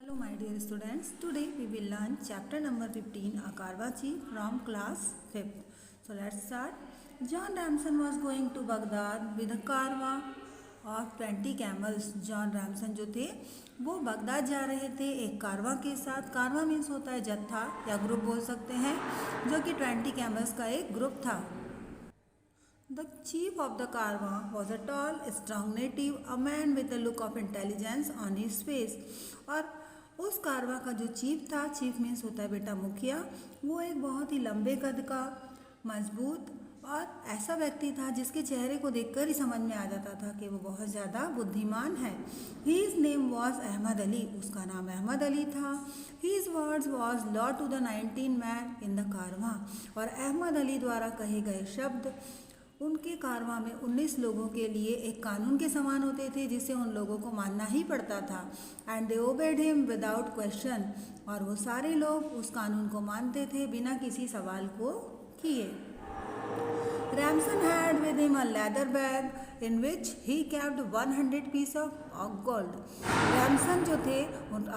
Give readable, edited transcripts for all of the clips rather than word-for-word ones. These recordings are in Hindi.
Hello my dear students, today we will learn chapter number 15 A Karwa Chief from class 5th. So let's start. John Ramson was going to Baghdad with a karwa of 20 camels. John Ramson जो थे वो बगदाद जा रहे थे एक कारवा के साथ. कारवा मीन्स होता है जत्था या ग्रुप बोल सकते हैं, जो कि 20 कैमल्स का एक ग्रुप था. The chief of the Karwa was a tall, strong native, a man with a look of intelligence on his face. और उस कारवा का जो चीफ था, चीफ मीन्स होता है बेटा मुखिया, वो एक बहुत ही लंबे कद का, मजबूत और ऐसा व्यक्ति था जिसके चेहरे को देखकर ही समझ में आ जाता था कि वो बहुत ज़्यादा बुद्धिमान है. His name was Ahmad Ali. उसका नाम अहमद अली था. His words was law to the 19 men in the कारवा. और अहमद अली द्वारा कहे गए शब्द उनके कारवा में 19 लोगों के लिए एक कानून के समान होते थे, जिसे उन लोगों को मानना ही पड़ता था. And they obeyed him without question. और वो सारे लोग उस कानून को मानते थे बिना किसी सवाल को किए. Ramson had with him a leather bag in which he kept 100 pieces of gold. Ramson जो थे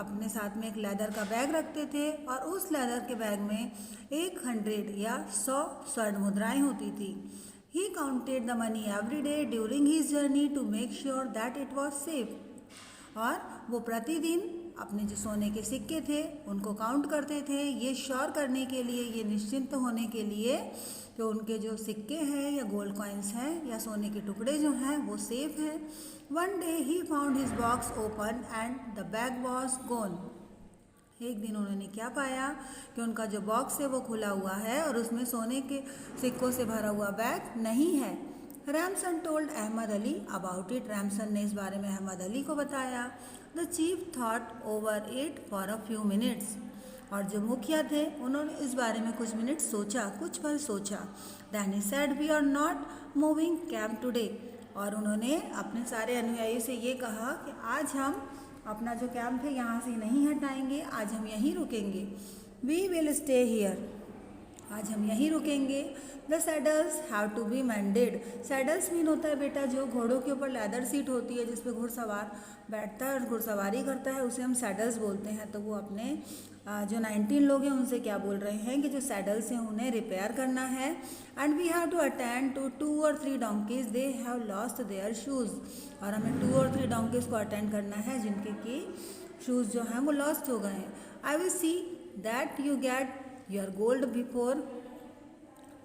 अपने साथ में एक लेदर का बैग रखते थे और उस लेदर के बैग में 100 या 100 स्वर्ण मुद्राएं होती थी. He counted the money every day during his journey to make sure that it was safe. और वो प्रतिदिन अपने जो सोने के सिक्के थे उनको काउंट करते थे, ये श्योर करने के लिए, ये निश्चिंत होने के लिए कि उनके जो सिक्के हैं या गोल्ड कॉइन्स हैं या सोने के टुकड़े जो हैं वो सेफ हैं. One day he found his box open and the bag was gone. एक दिन उन्होंने क्या पाया कि उनका जो बॉक्स है वो खुला हुआ है और उसमें सोने के सिक्कों से भरा हुआ बैग नहीं है. Ramson told Ahmad Ali about it. Ramson ने इस बारे में अहमद अली को बताया. The chief thought over it for a few minutes. और जो मुखिया थे उन्होंने इस बारे में कुछ मिनट सोचा, कुछ पल सोचा. Then he said we are not moving camp today. और उन्होंने अपने सारे अनुयायियों से ये कहा कि आज हम अपना जो कैंप है यहाँ से नहीं हटाएंगे, आज हम यहीं रुकेंगे. We will stay here. आज हम यहीं रुकेंगे. The saddles have to be mended. Saddles मीन होता है बेटा जो घोड़ों के ऊपर लेदर सीट होती है जिस पे घुड़सवार बैठता है और घुड़सवारी करता है, उसे हम सैडल्स बोलते हैं. तो वो अपने जो 19 लोग हैं उनसे क्या बोल रहे हैं कि जो सैडल्स हैं उन्हें रिपेयर करना है. And we have to attend to 2 or 3 donkeys they have lost their shoes. और हमें 2 or 3 डोंकीज को अटेंड करना है जिनके की शूज़ जो हैं वो लॉस्ट हो गए हैं. I will see that you get your gold before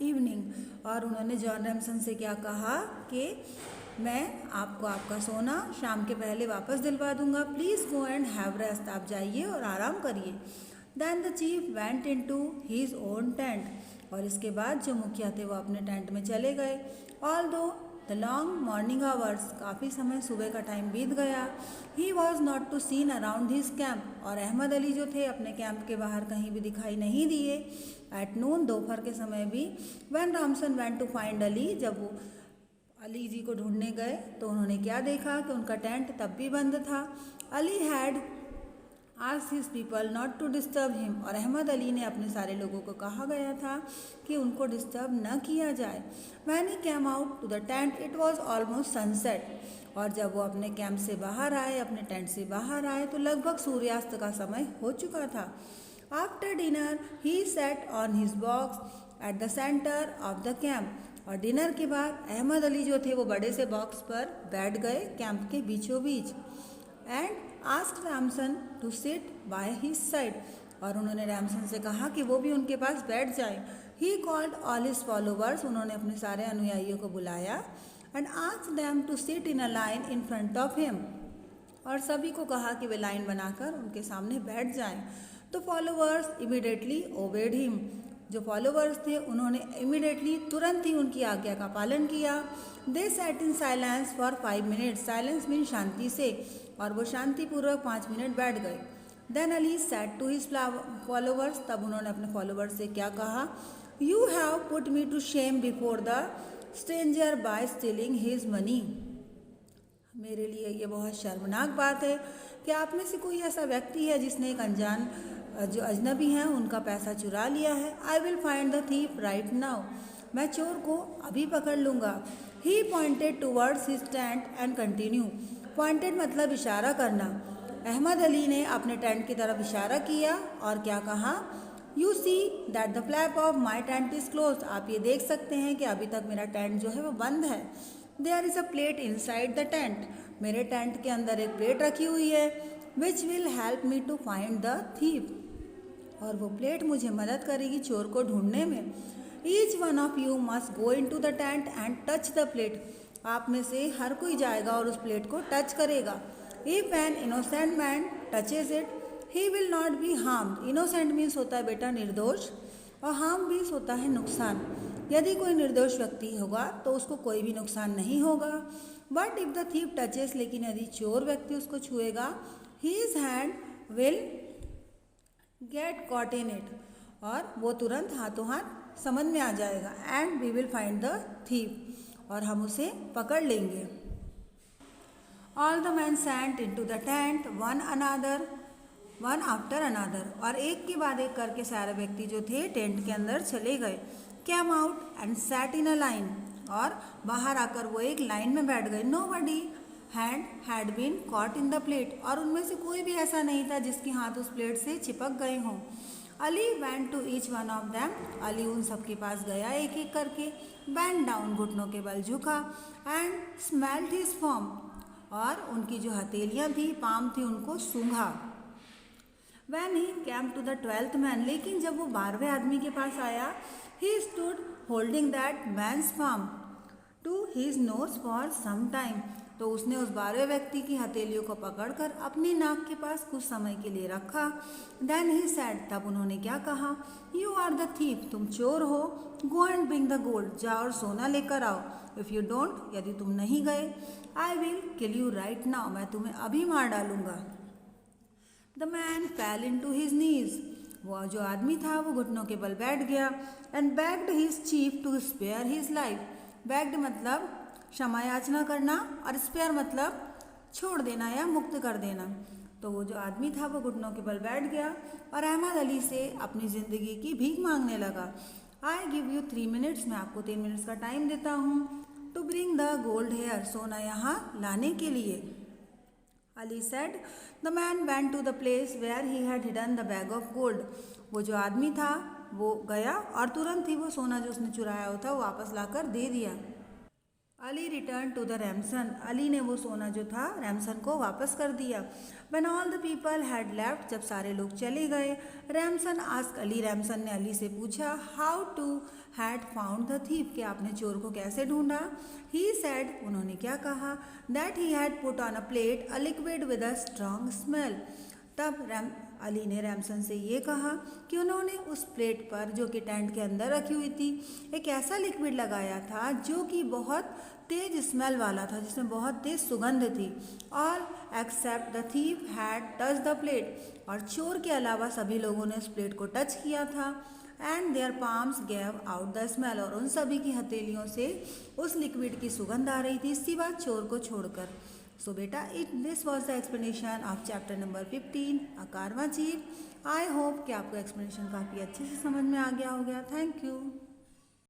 evening. और उन्होंने जॉन रैमसन से क्या कहा कि मैं आपको आपका सोना शाम के पहले वापस दिलवा दूंगा. Please go and have rest. आप जाइए और आराम करिए. Then the chief went into his own tent. और इसके बाद जो मुखिया थे वो अपने टेंट में चले गए. ऑल दो द लॉन्ग मॉर्निंग आवर्स. काफ़ी समय सुबह का टाइम बीत गया. He was not to seen around his camp. और अहमद अली जो थे अपने कैंप के बाहर कहीं भी दिखाई नहीं दिए. एट नून, दोपहर के समय भी. When Ramson went to find Ali. जब वो अली जी को ढूंढने गए तो उन्होंने क्या देखा कि उनका टेंट तब भी बंद था. Ali had asked his people not to disturb him. और अहमद अली ने अपने सारे लोगों को कहा गया था कि उनको डिस्टर्ब न किया जाए. When he came out to the tent it was almost sunset. और जब वो अपने कैंप से बाहर आए, अपने टेंट से बाहर आए, तो लगभग सूर्यास्त का समय हो चुका था. After dinner he sat on his box at the centre of the camp. और डिनर के बाद अहमद अली जो थे वो बड़े से बॉक्स पर बैठ गए कैंप के बीचों बीच. And asked Ramson to sit by his side. और उन्होंने रैमसन से कहा कि वो भी उनके पास बैठ जाए. He called all his followers. उन्होंने अपने सारे अनुयायियों को बुलाया. And asked them to sit in a line in front of him. और सभी को कहा कि वे लाइन बनाकर उनके सामने बैठ जाएं. तो फॉलोवर्स इमीडिएटली ओबेड हिम. जो फॉलोवर्स थे उन्होंने इमीडिएटली तुरंत ही उनकी आज्ञा का पालन किया. They sat in silence for 5 minutes. Silence mean शांति से. और वो शांतिपूर्वक 5 मिनट बैठ गए. Then Ali said to his followers. तब उन्होंने अपने फॉलोवर्स से क्या कहा. You have put me to shame before the stranger by stealing his money. मेरे लिए ये बहुत शर्मनाक बात है कि आप में से कोई ऐसा व्यक्ति है जिसने एक अनजान जो अजनबी हैं उनका पैसा चुरा लिया है. I will find the thief right now. मैं चोर को अभी पकड़ लूँगा. He pointed towards his tent and continue. Pointed मतलब इशारा करना. अहमद अली ने अपने टेंट की तरफ इशारा किया और क्या कहा, you see that the flap of my tent is close. आप ये देख सकते हैं कि अभी तक मेरा टेंट जो है वो बंद है। There is a plate inside the tent. मेरे टेंट के अंदर एक प्लेट रखी हुई है, which will help me to find the thief. और वो प्लेट मुझे मदद करेगी चोर को ढूंढने में। Each one of you must go in to the tent and touch the plate. आप में से हर कोई जाएगा और उस प्लेट को टच करेगा। If an innocent man touches it he will not be harmed. Innocent means होता है बेटा निर्दोष, और हार्म मीन्स होता है नुकसान। यदि कोई निर्दोष व्यक्ति होगा तो उसको कोई भी नुकसान नहीं होगा। But if the thief touches, लेकिन यदि चोर व्यक्ति उसको छुएगा, his hand will get caught in it, और वो तुरंत हाथों हाथ समझ में आ जाएगा। And we will find the thief, और हम उसे पकड़ लेंगे। All the man sent in to the tent one after another. और एक के बाद एक करके सारे व्यक्ति जो थे टेंट के अंदर चले गए। Came out and sat in a line. और बाहर आकर वो एक लाइन में बैठ गए। Nobody had been caught in the plate. और उनमें से कोई भी ऐसा नहीं था जिसके हाथ उस प्लेट से चिपक गए हों। Ali went to each one of them. Ali उन सबके पास गया एक एक करके। बेंड डाउन, घुटनों के बल झुका। And smelled his form. और उनकी जो हथेलियाँ थी, पाम थी, उनको सूंघा। When he came to the 12th man, लेकिन जब वो 12वें आदमी के पास आया, he stood holding that man's palm to his nose for some time. तो उसने उस 12वें व्यक्ति की हथेलियों को पकड़कर अपनी नाक के पास कुछ समय के लिए रखा। Then he said, तब उन्होंने क्या कहा, You are the thief, तुम चोर हो। Go and bring the gold, जाओ और सोना लेकर आओ। If you don't, यदि तुम नहीं गए, I will kill you right now, मैं तुम्हें अभी मार डालूंगा। द मैन फैल इन टू हिज नीज। वो जो आदमी था वो घुटनों के बल बैठ गया। And begged his chief to spare his life. Begged मतलब क्षमा याचना करना, और स्पेयर मतलब छोड़ देना या मुक्त कर देना। तो वो जो आदमी था वो घुटनों के बल बैठ गया और अहमद अली से अपनी ज़िंदगी की भीख मांगने लगा। आई गिव यू 3 मिनट्स, मैं आपको 3 मिनट्स का टाइम देता हूँ, to bring the gold here, सोना यहाँ लाने के लिए। Ali said, the man went to the place where he had hidden the bag of gold. वो जो आदमी था वो गया और तुरंत ही वो सोना जो उसने चुराया हुआ था वो वापस लाकर दे दिया। Ali return to the Ramson. Ali ने वो सोना जो था रैमसन को वापस कर दिया। When all the people had left, जब सारे लोग चले गए, रैमसन आस्क अली, रैमसन ने अली से पूछा, how to had found the thief, कि आपने चोर को कैसे ढूंढा। ही सेड, उन्होंने क्या कहा, that he had put on a plate a liquid with a strong smell. तब अली ने रैमसन से ये कहा कि उन्होंने उस प्लेट पर जो कि टेंट के अंदर रखी हुई थी एक ऐसा लिक्विड लगाया था जो कि बहुत तेज स्मेल वाला था, जिसमें बहुत तेज सुगंध थी। All except the thief had touch the plate, और चोर के अलावा सभी लोगों ने उस प्लेट को टच किया था। And their palms gave out the smell, और उन सभी की हथेलियों से उस लिक्विड की सुगंध आ रही थी, सिवा चोर को छोड़कर। सो बेटा, this was the explanation of chapter number 15 a Karwaan chief. I hope कि आपको एक्सप्लेनेशन काफ़ी अच्छे से समझ में आ गया होगा। Thank you.